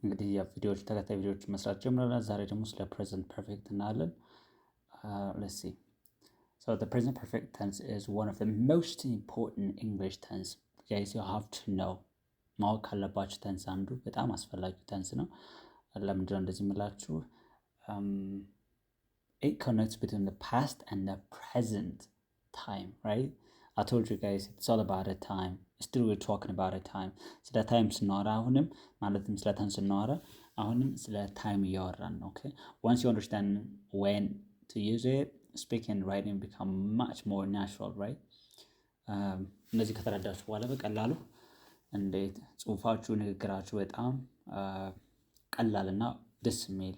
እንግዲህ የቪዲዮዎች ተከታይ ቪዲዮዎች መስራት ጀምረናል። ዛሬ ደግሞ ስለ ፕሬዘንት ፐርፌክት እናያለን። let's see. So the present perfect tense is one of the most important English tense. Guys, you have to know. ማወቅ ካለባችሁ ተንስ አንዱ በጣም አስፈላጊ ተንስ ነው። ለምንድነው እንደዚህ የምላችሁ? It connects between the past and the present time, right? I told you guys it's all about a time. Still we're talking about a time. ስለ ታይም ስናወራ አሁንም ማለትም ስለ ተንስ ስናወራ አሁንም ስለ ታይም እያወራን ነው። Okay? Once you understand when to use it, speaking and writing become much more natural, right? እነዚህ ከተረዳችሁ በኋላ በቀላሉ እንዴት ጽሁፋችሁ ንግግራችሁ በጣም ቀላልና ደስ የሚል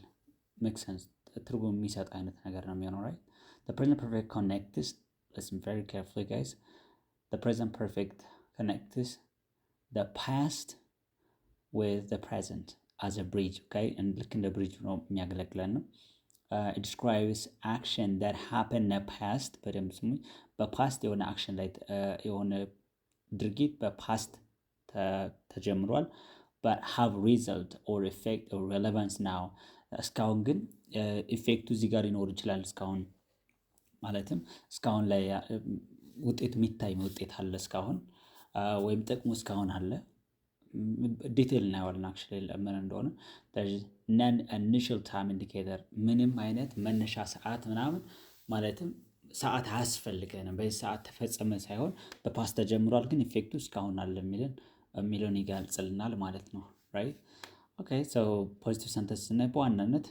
ሜክ ሰንስ ትርጉም የሚሰጥ አይነት ነገር ነው የሚሆነው። right? The present perfect connects, listen very carefully guys. The present perfect connects the past with the present as a bridge, okay? And ልክ እንደ ብሪጅ ነው የሚያገለግለን ነው። It describes action that happened in the past. በደንብ ስሙኝ። በፓስት የሆነ አክሽን ላይ የሆነ ድርጊት በፓስት ተጀምሯል but have result or effect or relevance now. እስካሁን ግን ኢፌክቱ እዚህ ጋር ሊኖር ይችላል። እስካሁን ማለትም እስካሁን ላይ ውጤቱ የሚታይ ውጤት አለ እስካሁን ወይም ጥቅሙ እስካሁን አለ። ዲቴል እናየዋለን አክቹዋሊ ምን እንደሆነ። ነን ኢኒሺያል ታይም ኢንዲኬተር ምንም አይነት መነሻ ሰዓት ምናምን ማለትም ሰዓት አያስፈልገንም። በዚህ ሰዓት ተፈጸመ ሳይሆን በፓስት ተጀምሯል ግን ኢፌክቱ እስካሁን አለ የሚለውን ይገልጽልናል ማለት ነው። ራይት ኦኬ። ሶ ፖዚቲቭ ሰንተንስ ስናይ በዋናነት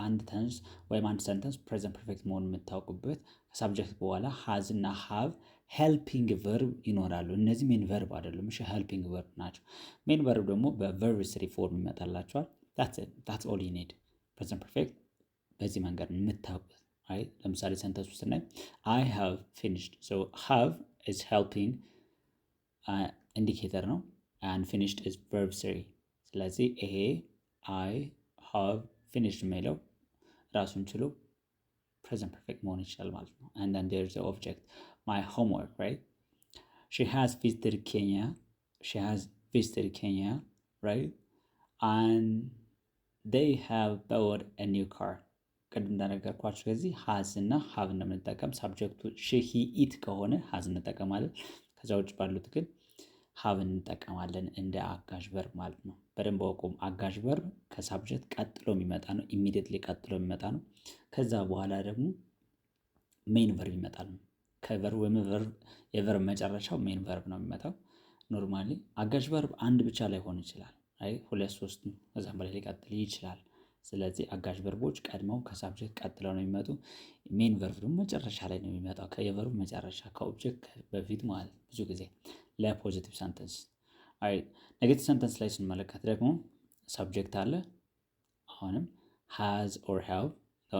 አንድ ተንስ ወይም አንድ ሰንተንስ ፕሬዘንት ፐርፌክት መሆኑን የምታውቁበት ከሳብጀክት በኋላ ሃዝ እና ሃቭ ሄልፒንግ ቨርብ ይኖራሉ። እነዚህ ሜን ቨርብ አይደሉም፣ እሺ ሄልፒንግ ቨርብ ናቸው። ሜን ቨርብ ደግሞ በቨርብ ስሪ ፎርም ይመጣላቸዋል። that's all you need. ፕሬዘንት ፐርፌክት በዚህ መንገድ የምታውቁት። አይ ለምሳሌ ሰንተንስ ውስጥ ስናይ I have finished. So have is helping ኢንዲኬተር ነው and finished is verb 3. ስለዚህ ይሄ I have finished የሚለው ራሱን ችሎ present perfect መሆን ይችላል ማለት ነው። and then there's the object, my homework, right? She has visited Kenya, right? And they have bought a new car. ቅድም እንደነገርኳችሁ ከዚህ has እና have እንደምንጠቀም ሳብጀክቱ she he it ከሆነ has እንጠቀማለን። ከዛ ውጭ ባሉት ግን have እንጠቀማለን እንደ አጋዥ ቨርብ ማለት ነው። በደንብ አውቁም። አጋዥ ቨርብ ከሳብጀክት ቀጥሎ የሚመጣ ነው። ኢሚዲየትሊ ቀጥሎ የሚመጣ ነው። ከዛ በኋላ ደግሞ ሜን ቨርብ ይመጣል። ከቨርብ ወይም የቨርብ መጨረሻው ሜን ቨርብ ነው የሚመጣው። ኖርማሊ አጋዥ ቨርብ አንድ ብቻ ላይሆን ይችላል። አይ ሁለት ሶስት ከዛም በላይ ሊቀጥል ይችላል። ስለዚህ አጋዥ ቨርቦች ቀድመው ከሳብጀክት ቀጥለው ነው የሚመጡ። ሜን ቨርብ ደግሞ መጨረሻ ላይ ነው የሚመጣው፣ ከየቨርቡ መጨረሻ ከኦብጀክት በፊት ማለት ብዙ ጊዜ ለፖዚቲቭ ሰንተንስ። አይ ኔጌቲቭ ሰንተንስ ላይ ስንመለከት ደግሞ ሳብጀክት አለ። አሁንም has or have. the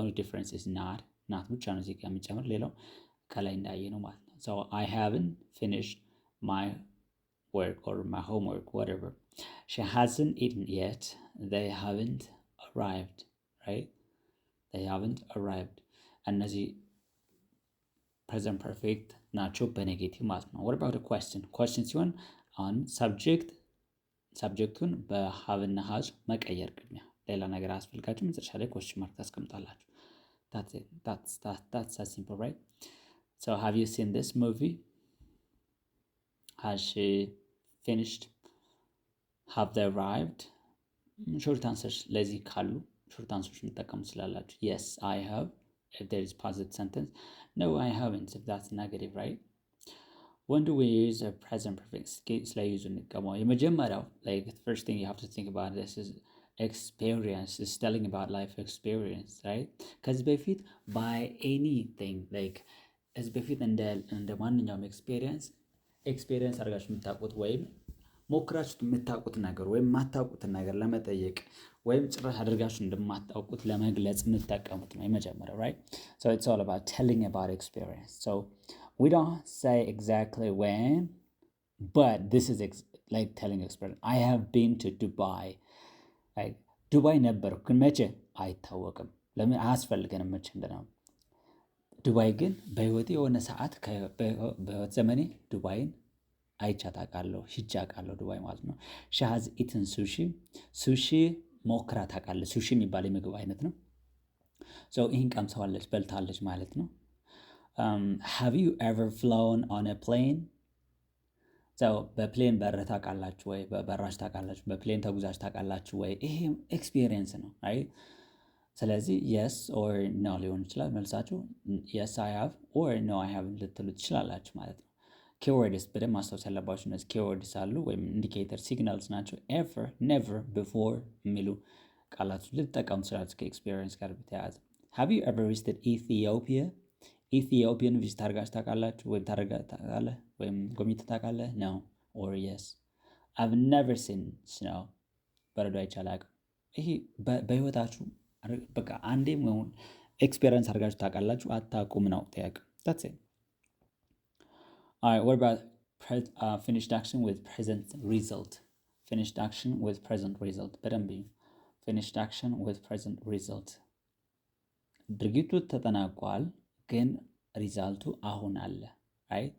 only difference is not ብቻ ነው እዚህ ጋር የሚጨምር፣ ሌላው ከላይ እንዳየ ነው ማለት ነው። so I haven't finished my work or my homework, whatever. She hasn't eaten yet. They haven't arrived, right? They haven't arrived. እነዚህ present perfect ናቸው በኔጌቲቭ ማለት ነው። what about a question ሲሆን አሁን ሰብጀክቱን በሃቭ እና ሃዝ መቀየር ቅድሚያ፣ ሌላ ነገር አያስፈልጋችሁ። መጨረሻ ላይ question mark ታስቀምጣላችሁ። that's simple, right? so have you seen this movie? Has she finished? have they arrived? ሾርት አንሰርስ ለዚህ ካሉ ሾርት አንሰርስ እንጠቀሙ ስላላችሁ yes I have if there is positive sentence, no I haven't if that's negative, right? when do we use a present perfect? ላይ ዩዝ እንቀማው የመጀመሪያው like the first thing you have to think about this is experience. is telling about life experience, right? ከዚህ በፊት by anything like ከዚህ በፊት እንደ ማንኛውም ኤክስፔሪየንስ አድርጋችሁ የምታውቁት ወይም ሞክራችሁ የምታውቁት ነገር ወይም የማታውቁትን ነገር ለመጠየቅ ወይም ጭራሽ አድርጋችሁ እንደማታውቁት ለመግለጽ የምትጠቀሙት ነው የመጀመሪያው, right? so it's all about telling about experience. so we don't say exactly when, but this is like telling experience. I have been to Dubai. like ዱባይ ነበርኩ ግን መቼ አይታወቅም። ለምን አያስፈልገንም መቼ እንደነው። ዱባይ ግን በህይወቴ የሆነ ሰዓት በህይወት ዘመኔ ዱባይን አይቻት አውቃለሁ፣ ሂጄ አውቃለሁ ዱባይ ማለት ነው። ሺ ሃዝ ኢትን ሱሺ ሱሺ ሞክራ ታውቃለች። ሱሺ የሚባል የምግብ አይነት ነው። ይህን ቀምሰዋለች፣ በልታለች ማለት ነው። ሃቭ ዩ ኤቨር ፍሎውን ኦን አ ፕሌን? በፕሌን በረህ ታውቃላችሁ ወይ? በራሽ ታውቃላችሁ? በፕሌን ተጉዛች ታውቃላችሁ ወይ? ይሄም ኤክስፒሪየንስ ነው። አይ ስለዚህ የስ ኦር ኖ ሊሆን ይችላል መልሳችሁ። የስ አይ ሃቭ ኦር ኖ አይ ሃቭ ልትሉ ትችላላችሁ ማለት ነው። ኪወርድስ በደንብ ማስታወስ ያለባችሁ እነዚህ ኪወርድስ አሉ፣ ወይም ኢንዲኬተር ሲግናልስ ናቸው። ኤቨር፣ ኔቨር፣ ቢፎር የሚሉ ቃላቶች ልትጠቀሙ ትችላላችሁ ከኤክስፒሪየንስ ጋር በተያያዘ። ሃቭ ዩ ኤቨር ቪዚትድ ኢትዮጵያ? ኢትዮጵያን ቪዚት አድርጋችሁ ታውቃላችሁ ወይም ታውቃለህ ወይም ጎብኝተህ ታውቃለህ? ነው ኦር የስ። አቭ ኔቨር ሲን ስኖው፣ በረዶ አይቼ አላውቅም። ይሄ በህይወታችሁ በቃ አንዴም ወይም ኤክስፔሪየንስ አድርጋችሁ ታውቃላችሁ አታውቁም ነው ጥያቄ። that's it. Alright, what about finished action with present result? Finished action with present result በደንብ finished action with present result። ድርጊቱ ተጠናቋል ግን ሪዛልቱ አሁን አለ። right?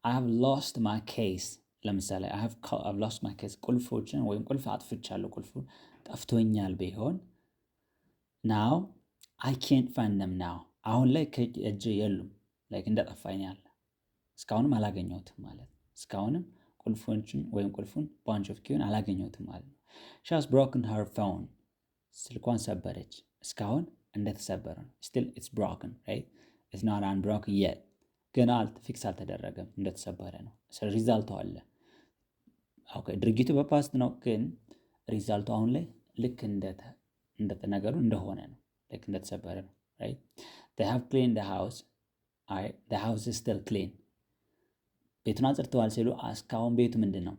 I have lost my case። ለምሳሌ I've lost my case ቁልፎችን ወይም ቁልፍ አጥፍቻለሁ፣ ቁልፉን ጠፍቶኛል ቢሆን now I can't find them now። አሁን ላይ ከእጄ የሉም፣ ላይክ እንደጠፋኝ ያለ እስካሁንም አላገኘሁትም ማለት ነው። እስካሁንም ቁልፎችን ወይም ቁልፉን bunch of key አላገኘሁትም ማለት ነው። she has broken her phone። ስልኳን ሰበረች፣ እስካሁን እንደተሰበረ ነው። still it's broken, right? it's not unbroken yet። ገና ፊክስ አልተደረገም፣ እንደተሰበረ ነው። ሪዛልቱ አለ። ኦኬ ድርጊቱ በፓስት ነው፣ ግን ሪዛልቱ አሁን ላይ ልክ ነገሩ እንደሆነ ነው፣ ልክ እንደተሰበረ ነው። right? they have cleaned the house። the house is still clean። ቤቱን አጽድተዋል ሲሉ እስካሁን ቤቱ ምንድን ነው?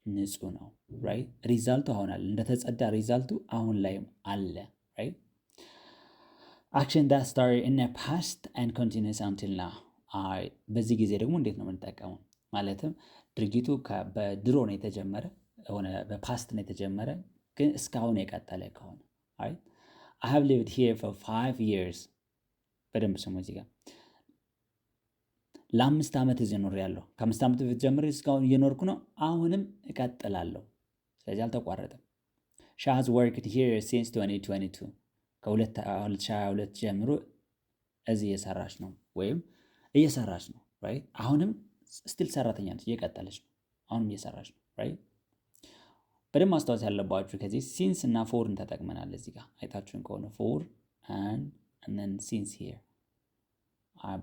ንጹህ ነው። right? ሪዛልቱ አሁን አለ፣ እንደተጸዳ ሪዛልቱ አሁን ላይም አለ። right? action that started in the past and continues until now። በዚህ ጊዜ ደግሞ እንዴት ነው የምንጠቀመው? ማለትም ድርጊቱ በድሮ ነው የተጀመረ ሆነ በፓስት ነው የተጀመረ ግን እስካሁን የቀጠለ ከሆነ right? I have lived here for 5 years። በደንብ ስሙ እዚህ ጋር ለ5 ዓመት እዚህ ኖሬያለሁ። ከ5 ዓመት በፊት ጀምሬ እስካሁን እየኖርኩ ነው፣ አሁንም እቀጥላለሁ። ስለዚህ አልተቋረጠም። she has worked here since 2022። ከ2022 ጀምሮ እዚህ እየሰራች ነው ወይም እየሰራች ነው። right? አሁንም ስቲል ሰራተኛ ነች፣ እየቀጠለች ነው፣ አሁንም እየሰራች ነው። right? በደንብ ማስታወስ ያለባችሁ ከዚህ ሲንስ እና ፎርን ተጠቅመናል። እዚህ ጋር አይታችሁን ከሆነ ፎር and then since here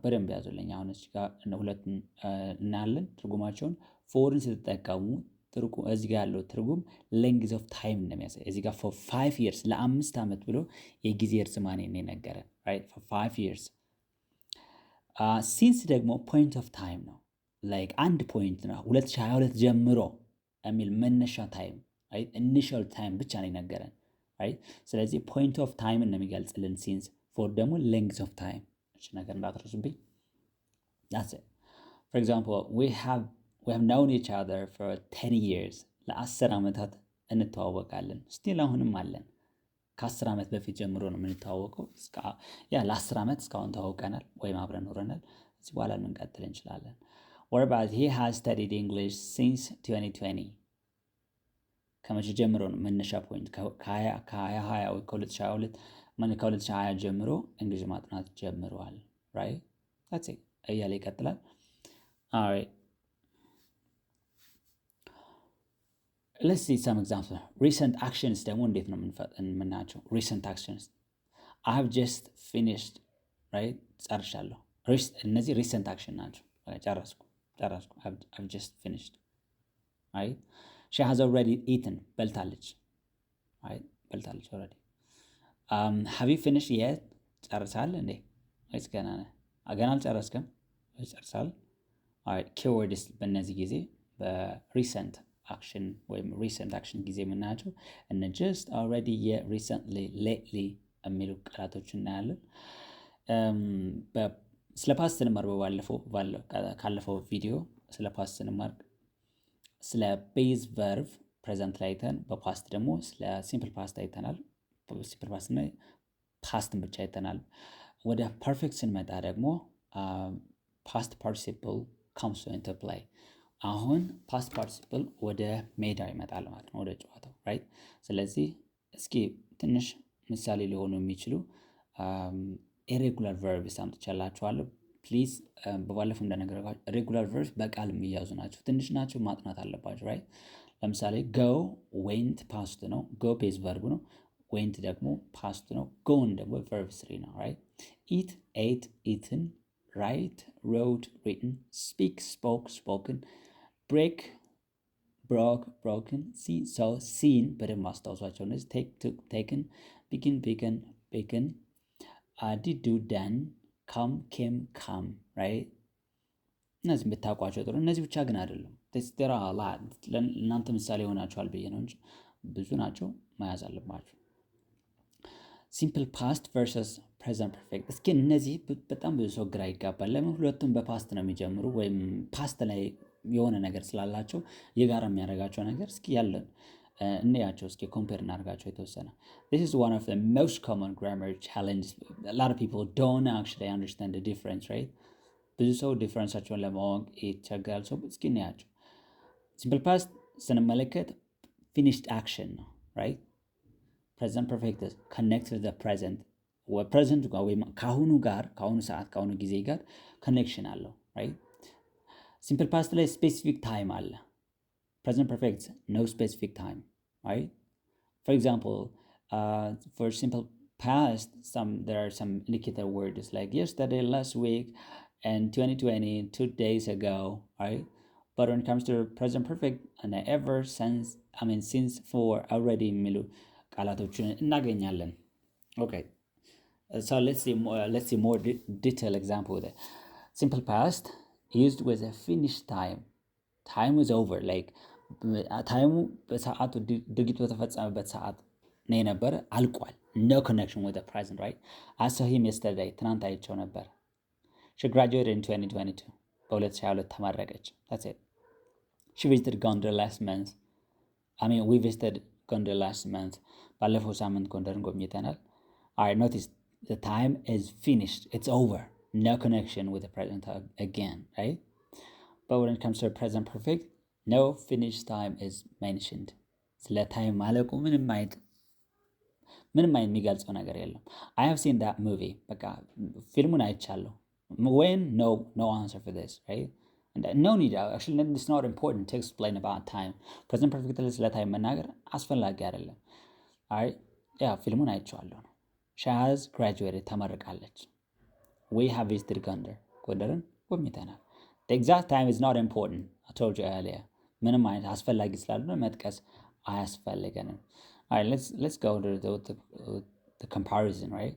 በደንብ ያዙልኝ። አሁን እዚህ ጋር ሁለቱን እናያለን ትርጉማቸውን። ፎርን ስትጠቀሙ እዚህ ጋር ያለው ትርጉም ሌንግዝ ኦፍ ታይም እንደሚያሳይ እዚህ ጋር for 5 years ለ5 ዓመት ብሎ የጊዜ እርዝማኔ ነው የነገረን። right? for 5 years። ሲንስ ደግሞ ፖይንት ኦፍ ታይም ነው፣ ላይክ አንድ ፖይንት ነው 2022 ጀምሮ የሚል መነሻ ታይም right? ኢኒሺያል ታይም ብቻ ነው የነገረን። right? ስለዚህ ፖይንት ኦፍ ታይም ነው የሚገልጽልን ሲንስ። ፎር ደግሞ ሌንግዝ ኦፍ ታይም። እሺ ነገር እንዳትረሱብኝ። that's it. for example we have known each other for 10 years። ለ10 ዓመታት እንተዋወቃለን። ስቲል አሁንም አለን። ከ10 ዓመት በፊት ጀምሮ ነው የምንተዋወቀው። ለ10 ዓመት እስካሁን ተዋውቀናል ወይም አብረን ኖረናል። እዚህ በኋላ ልንቀጥል እንችላለን። what about he has studied English since 2020? ከመቼ ጀምሮ ነው መነሻ ፖይንት? ከ2020 ወይ ከ2020 ጀምሮ እንግሊዝ ማጥናት ጀምሯል። right? that's it እያለ ይቀጥላል። alright, let's see some examples። recent actions ደግሞ እንዴት ነው የምናያቸው? recent actions I have just finished። right? ጨርሻለሁ። እነዚህ recent action ናቸው። ጨረስኩ I've just finished። right? she has already eaten። በልታለች። right? በልታለች already። have you finished yet? ጨርሳል እንዴ ወይስ ገና ነህ? ገና አልጨረስክም ወይስ ጨርሳል? alright, keywords በእነዚህ ጊዜ በሪሰንት አክሽን ወይም ሪሰንት አክሽን ጊዜ የምናያቸው እነ just already yet recently lately የሚሉ ቃላቶች እናያለን። ስለ ፓስት ስንማር ካለፈው ቪዲዮ ስለ ፓስት ስንማር ስለ ቤዝ ቨርብ ፕሬዘንት ላይ አይተን በፓስት ደግሞ ስለ ሲምፕል ፓስት አይተናል። ሲምፕል ፓስት እና ፓስትን ብቻ አይተናል። ወደ ፐርፌክት ስንመጣ ደግሞ ፓስት ፓርቲሲፕል comes into play። አሁን ፓስት ፓርቲሲፕል ወደ ሜዳ ይመጣል ማለት ነው፣ ወደ ጨዋታው ራይት። ስለዚህ እስኪ ትንሽ ምሳሌ ሊሆኑ የሚችሉ ኢሬጉላር ቨርብስ አምጥቻላችኋለሁ። ፕሊዝ በባለፈው እንደነገርኳችሁ ሬጉላር ቨርብስ በቃል የሚያዙ ናቸው፣ ትንሽ ናቸው፣ ማጥናት አለባቸው ራይት። ለምሳሌ ጎ ዌንት ፓስት ነው፣ ጎ ቤዝ ቨርብ ነው፣ ዌንት ደግሞ ፓስት ነው፣ ጎን ደግሞ ቨርብ ስሪ ነው ራይት። ኢት ኤት ኢትን፣ ራይት ሮድ ሪትን፣ ስፒክ ስፖክ ስፖክን፣ ብሬክ ብሮክ ብሮክን፣ ሲ ሰው ሲን በደንብ ማስታወሷቸው እነዚህ። ቴክ ቱክ ቴክን፣ ቢግን ቢገን ቤግን፣ ዲድ ዱ ደን፣ ካም ኬም ካም ራይት። እነዚህ ብታውቋቸው ጥሩ። እነዚህ ብቻ ግን አይደለም፣ እናንተ ምሳሌ ይሆናችኋል ብዬ ነው እንጂ ብዙ ናቸው፣ መያዝ አለባችሁ። ሲምፕል ፓስት ቨርሰስ ፕሬዘንት ፐርፌክት። እስኪ እነዚህ በጣም ብዙ ሰው ግራ ይጋባል። ለምን ሁለቱም በፓስት ነው የሚጀምሩ ወይም ፓስት ላይ የሆነ ነገር ስላላቸው የጋራ የሚያደርጋቸው ነገር እስኪ ያለን እንያቸው። እስኪ ኮምፔር እናደርጋቸው የተወሰነ። This is one of the most common grammar challenges. A lot of people don't actually understand the difference, right? ብዙ ሰው ዲፍረንሳቸውን ለማወቅ ይቸገራል። ሰው እስኪ እንያቸው። ሲምፕል ፓስት ስንመለከት ፊኒሽድ አክሽን ነው ራይት። ፕሬዘንት ፐርፌክት ኮኔክት ቱ ዘ ፕሬዘንት ፕሬዘንት ጋር ወይም ከአሁኑ ጋር ከአሁኑ ሰዓት ከአሁኑ ጊዜ ጋር ኮኔክሽን አለው ራይት። ሲምፕል ፓስት ላይ ስፔሲፊክ ታይም አለ። ፕሬዘንት ፐርፌክት ኖ ስፔሲፊክ ታይም ራይት። ፎር ኤግዛምፕል for simple past there are some indicator words like yesterday, last week, and 2020, 2 days ago, right? But when it comes to present perfect and ever, since, for, already የሚሉ ቃላቶችን እናገኛለን። Okay, so let's see more detailed example with it. Simple past used with a finished time. Time was over, like ታይሙ በሰዓቱ ድርጊቱ በተፈጸመበት ሰዓት ነው የነበረ፣ አልቋል። No connection with the present, right? I saw him yesterday, ትናንት አይቼው ነበር። She graduated in 2022. በ2022 ተመረቀች። That's it. She visited Gondar last month. We visited Gondar last month. ባለፈው ሳምንት ጎንደርን ጎብኝተናል። Alright, notice the time is finished. It's over. No connection with the present again, right? But when it comes to present perfect, no finished time is mentioned. ስለ ታይም ማለቁ ምንም አይነት የሚገልጸው ነገር የለም። I have seen that movie. በቃ ፊልሙን አይቻለሁ። When? No answer for this, right? And no need. Actually, it's not important to explain about time. Present perfect ስለ ታይም መናገር አስፈላጊ አይደለም። Alright? ፊልሙን አይቼዋለሁ ነው። She has graduated. ተመርቃለች። We have visited Gondar. ጎንደርን ጎብኝተናል። The exact time is not important. I told you earlier. ምንም አይነት አስፈላጊ ስላልሆነ መጥቀስ አያስፈልገንም። Alright, let's go to the comparison, right?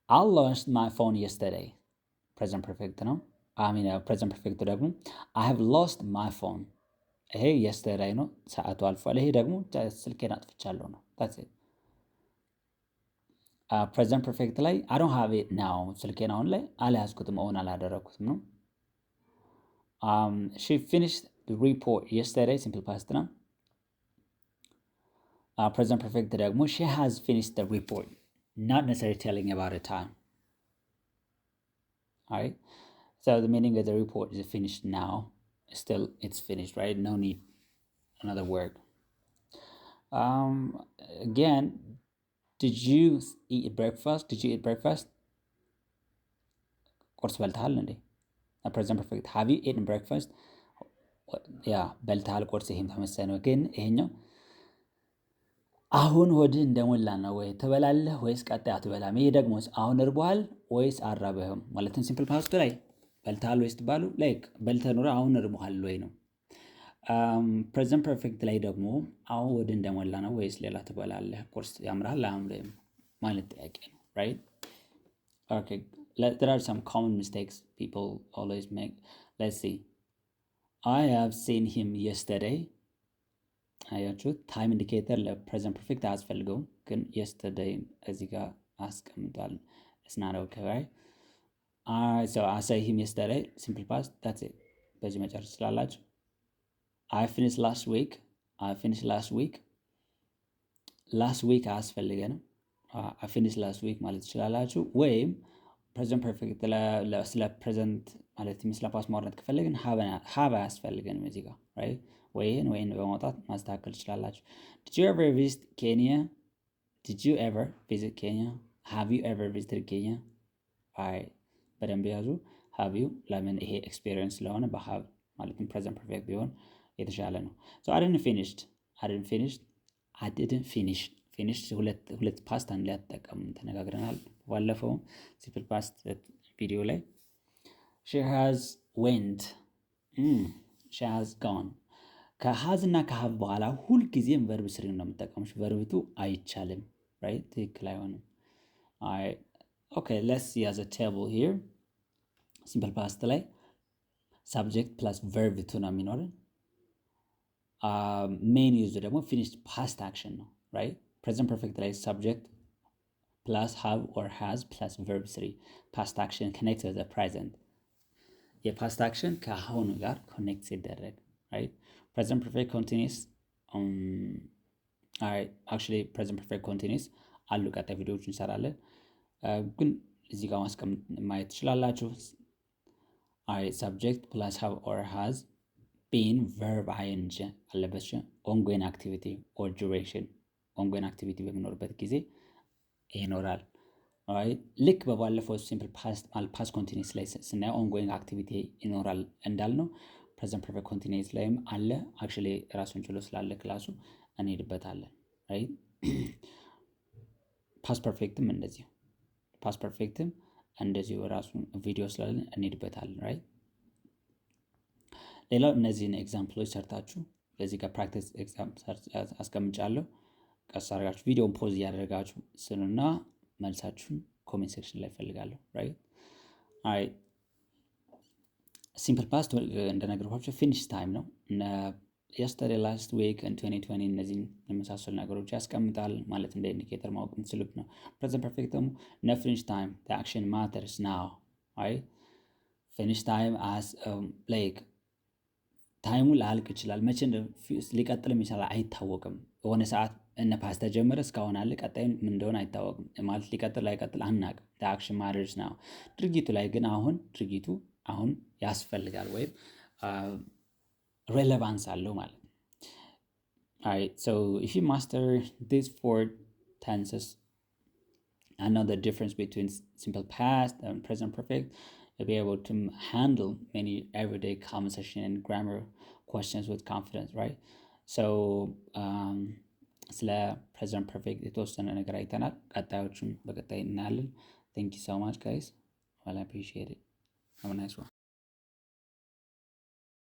I lost my phone yesterday. Present perfect ነው። present perfect ደግሞ I have lost my phone. ይሄ yesterday ነው፣ ሰዓቱ አልፏል። ይሄ ደግሞ ስልኬን አጥፍቻለሁ ነው። That's it. present perfect ላይ I don't have it now. ስልኬን አሁን ላይ አልያዝኩትም፣ አሁን አላደረኩትም ነው። She finished the report yesterday. Simple past ነው። present perfect ደግሞ she has finished the report, not necessarily telling about a time. Alright, so the meaning of the report is finished now. Still, it's finished, right? No need another word. Again, did you eat breakfast? Did you eat breakfast? ቁርስ በልተሃል እንዴ? present perfect have you eaten breakfast? በልተሃል ቁርስ። ይሄም ተመሳሳይ ነው፣ ግን ይሄኛው አሁን ሆድህ እንደሞላ ነው ወይ ትበላለህ ወይስ ቀጣይ አትበላም? ይሄ ደግሞ አሁን እርቦሃል ወይስ አራበህም ማለትም ሲምፕል ፓስት ላይ በልተሃል ወይስ ትባሉ ላይክ በልተህ ኖረ አሁን እርቦሃል ወይ ነው። ፕሬዘንት ፐርፌክት ላይ ደግሞ አሁን ሆድህ እንደሞላ ነው ወይስ ሌላ ትበላለህ? ቁርስ ያምራል አያምርም ማለት ጥያቄ ነው right? Okay, there are some common mistakes people always make. Let's see. I have seen him yesterday. አያችሁት? ታይም ኢንዲኬተር ለፕሬዘንት ፐርፌክት አያስፈልገውም፣ ግን yesterday እዚህ ጋር አስቀምጧል። it's not okay, right? So I say him yesterday, simple past, that's it. በዚህ መጨረስ ስላላችሁ I finished last week. last week አያስፈልገንም። I finished last week ማለት ትችላላችሁ። ወይም ፕሬዘንት ፐርፌክት ስለ ፕሬዘንት ማለትም ስለ ፓስት ማውራት ከፈለግን have አያስፈልገንም እዚህ ጋር right ወይን በማውጣት ማስተካከል ትችላላችሁ። did you ever visit Kenya? Did you ever visit Kenya? Have you ever visited Kenya? በደንብ ያዙ። have you ለምን ይሄ ኤክስፒሪየንስ ስለሆነ በሃቭ ማለትም ፕሬዘንት ፐርፌክት ቢሆን የተሻለ ነው። so I didn't finish ሁለት ፓስት አንድ ላይ አትጠቀሙ ተነጋግረናል ባለፈው ሲምፕል ፓስት ቪዲዮ ላይ she has went she has gone ከሃዝ እና ከሃቭ በኋላ ሁልጊዜም ቨርብ ስሪ ነው የምጠቀመው። ቨርብ ቱ አይቻልም right ትክክል አይሆንም። okay let's see as a table here simple past ላይ subject plus verb ቱ ነው የሚኖረን። main use ደግሞ finished past action ነው right present perfect ላይ subject plus have or has plus verb 3 past action connect with the present የፓስት አክሽን ከአሁኑ ጋር ኮኔክት ሲደረግ right present perfect continuous actually present perfect continuous አሉ ቀጣይ ቪዲዮዎች እንሰራለን ግን እዚህ ጋር ማስቀመጥ ማየት ትችላላችሁ። subject plus have or has been verb ing አለበት ongoing activity or duration ongoing activity በሚኖርበት ጊዜ ይኖራል right ልክ በባለፈው simple past continuous ላይ ስናየው ongoing activity ይኖራል እንዳልነው present perfect continuous ላይም አለ actually ራሱን ችሎ ስላለ ክላሱ እንሄድበታለን right past perfectም እንደዚሁ ራሱን ቪዲዮ ስላለ እንሄድበታለን right ሌላው እነዚህን ኤግዛምፕሎች ሰርታችሁ በዚህ ጋር ፕራክቲስ ኤግዛም አስቀምጫለሁ። ቀስ አድርጋችሁ ቪዲዮውን ፖዝ እያደረጋችሁ ስኑና መልሳችሁን ኮሜንት ሴክሽን ላይ ፈልጋለሁ right simple past እንደነገርኳችሁ finish time ነው yesterday last week and 2020 እነዚህን የመሳሰሉ ነገሮች ያስቀምጣል ማለት እንደ ኢንዲኬተር ማወቅ የምትችሉት ነው። present perfect ደግሞ no finish time the action matters now right finish time as like ታይሙ ላልቅ ይችላል መቼ ሊቀጥልም ይችላል አይታወቅም። የሆነ ሰዓት እነ ፓስት ተጀመረ እስካሁን አለ ቀጣይ ምን እንደሆነ አይታወቅም ማለት ሊቀጥል አይቀጥል አናውቅም። the action matters now ድርጊቱ ላይ ግን ድርጊቱ አሁን ያስፈልጋል ወይም ሬሌቫንስ አለው ማለት ነው። alright so if you master these 4 tenses and know the difference between simple past and present perfect you'll be able to handle many everyday conversation and grammar questions with confidence right so ስለ present perfect የተወሰነ ነገር አይተናል። ቀጣዮቹን በቀጣይ እናያለን። thank you so much guys well I appreciate it have a nice one